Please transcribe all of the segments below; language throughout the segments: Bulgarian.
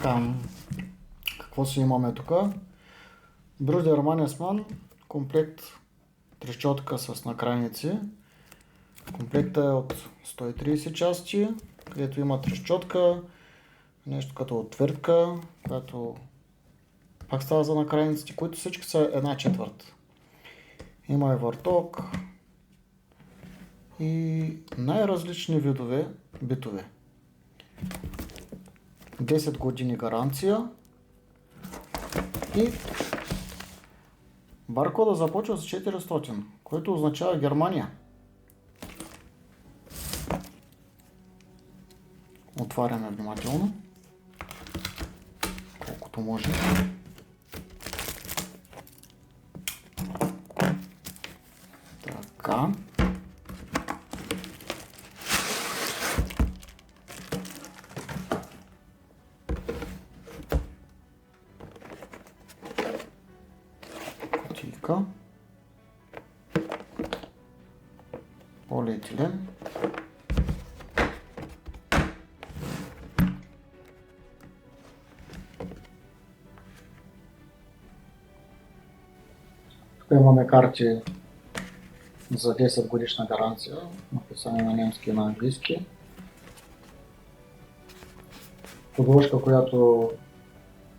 Така, какво си имаме тук? Брюдер Манесман, комплект трещотка с накрайници. Комплектът е от 130 части, където има трещотка, нещо като отвъртка, която пак става за накрайниците, които всички са 1/4. Има и върток и най-различни видове битове. 10 години гаранция и баркода започва с 400, което означава Германия. Отваряме внимателно, колкото може. Така. Кутийка. Полиетилен. Тук имаме карти за 10 годишна гаранция, написани на немски и на английски. Подложка, която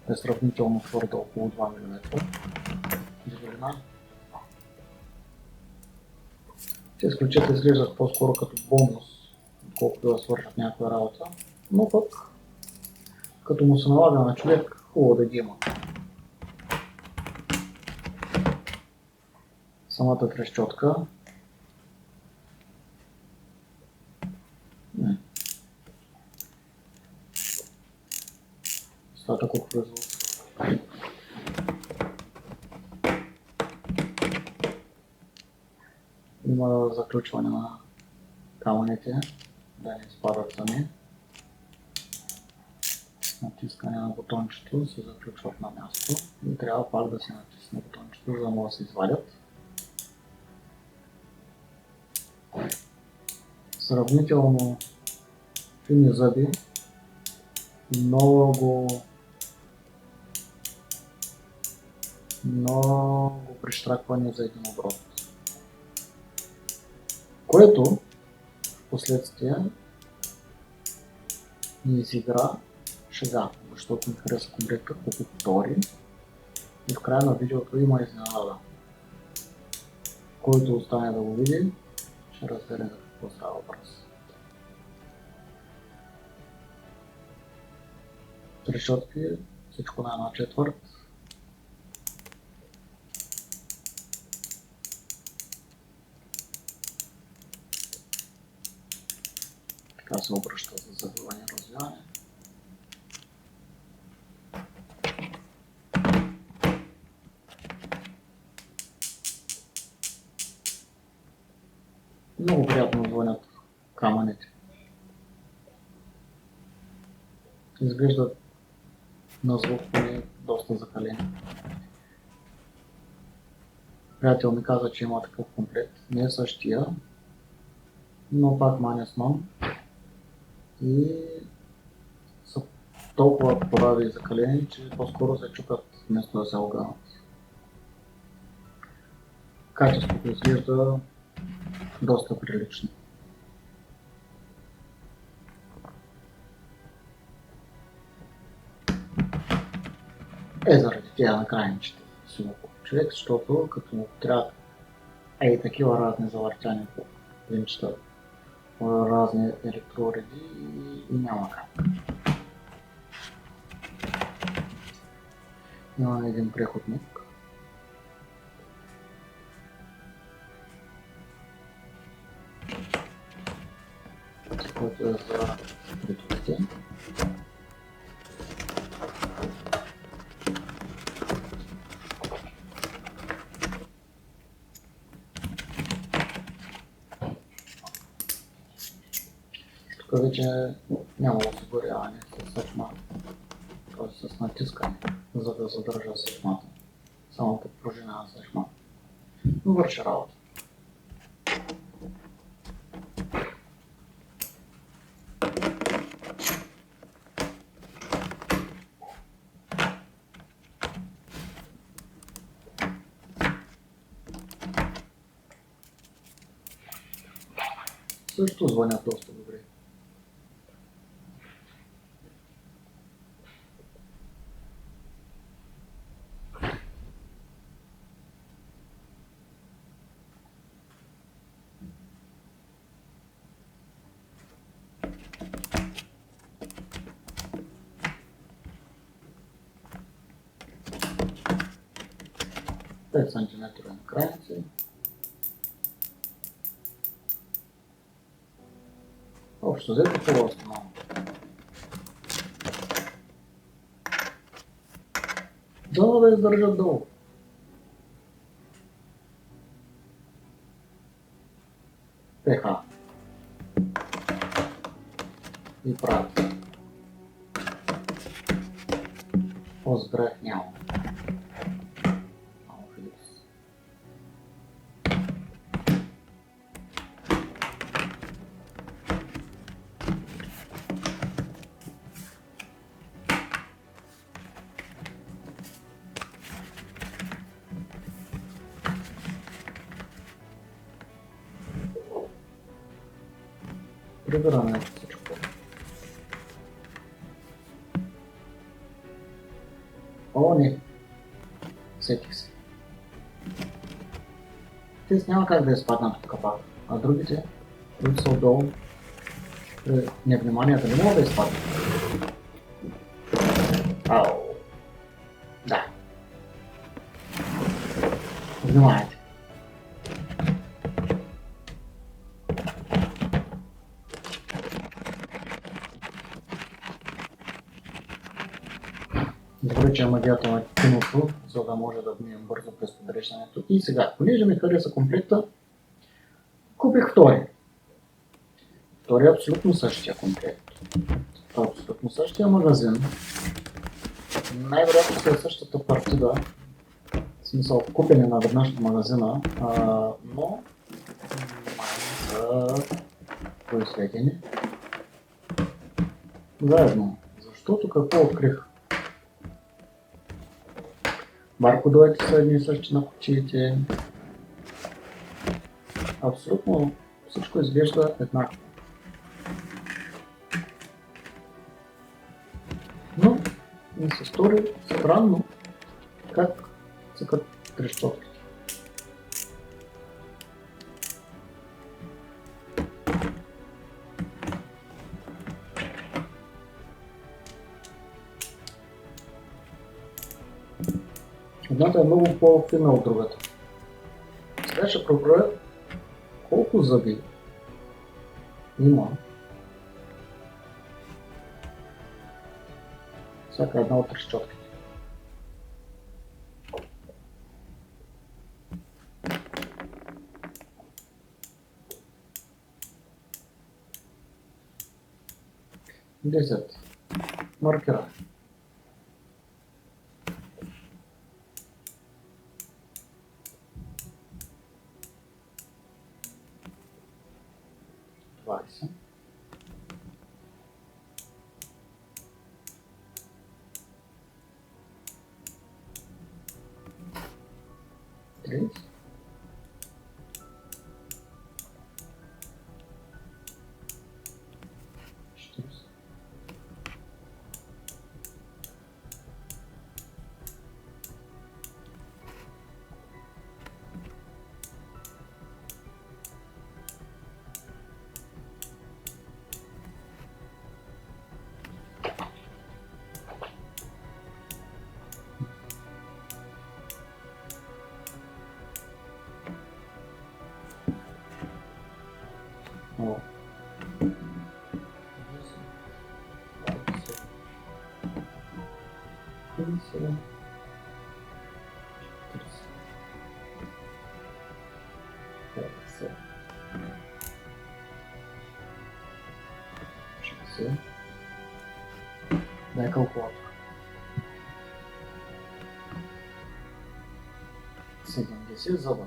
е сравнително твърда, около 2 мм дебелина. Тези ключета изглеждат по-скоро като бонус, отколкото да свършат някаква работа, но пък като му се налага на човек, хубаво да ги има. Самата трещотка. Остатък от производство. Има заключване на камъните, да не спадат сами. С натискане на бутончето се заключват на място и трябва пак да се натисне бутончето, за да могат да се извадят. Сравнително фини зъби, много прищракване за един оборот, което в последствие ни изигра шега, защото ми хареса комплекта, купих втори и в края на видеото има изненада. Който остане да го види, ще разбере за какво става въпрос. Трещотки, всичко на 1/4. Така се обръща за завиване и развиване. Много приятно звънят камъните. Изглеждат на звук доста закалени. Приятел ми каза, че има такъв комплект. Не е същия, но пак Манесман. И са толкова порави и закалени, че по-скоро се чукат вместо да се огънат. Качеството изглежда доста прилично. Заради тия накрайничета си го човек, защото като му трябва и такива разни завъртяния по винчета, разни електроуреди и няма как. Имаме един преходник. Който е за притоките. Тук вече няма осигуряване с съчма, т.е. с натискане, за да задържа съчмата. Само под пружина на съчма. Но върши работа. също звънят доста добре. Пет сантиметра на крайници. Общо взето това основно. Дано да издържат долу. ПХ. И правят. По-сгрях няма. Прибираме всичко. О, не. Сетих се. Те няма как да изпаднат тук пак, а другите, които са отдолу, при невниманието не могат да изпаднат. Ау. Да. Внимайте. Добре, че магията на киното, за да може да минем бързо през подреждането. И сега, понеже ми хареса комплекта, купих втори. Втори е абсолютно същия комплект. Абсолютно същия магазин. Най-вероятно си е същата партида. В смисъл, купени наведнъж в магазина, но май са произведени заедно. Защото какво открих? Баркодовете са едни и същи на кутиите. Абсолютно всичко изглежда еднакво. Но ми се стори странно как цъкат трещотките. Едната е много по-фина от другата. Сега ще проброя колко зъби има всяка една от трещотките. Десет. Маркера. 20. 30. 40. О. 50. 60. Дай калкулатор. 70 зъба.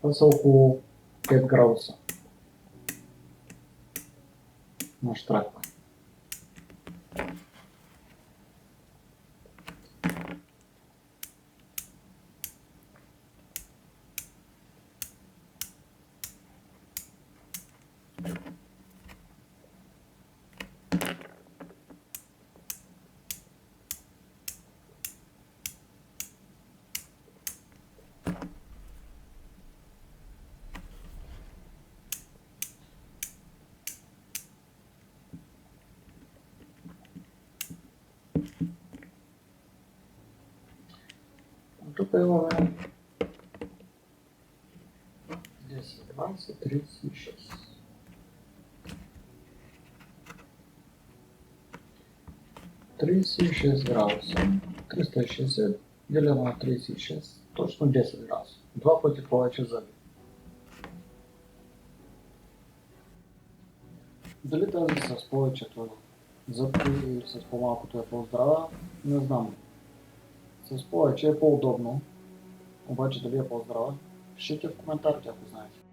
Това са около 5 градуса на щракване. Тук имаме 10, 20, 36. 36 градуса. 360 делено на 36. Точно 10 градуса. Два пъти повече зъби. Дали тази с повечето зъбки или с по-малкото е по-здрава, не знам. С повече е по-удобно. Обаче дали е по-здрава? Пишете в коментарите, ако знаете.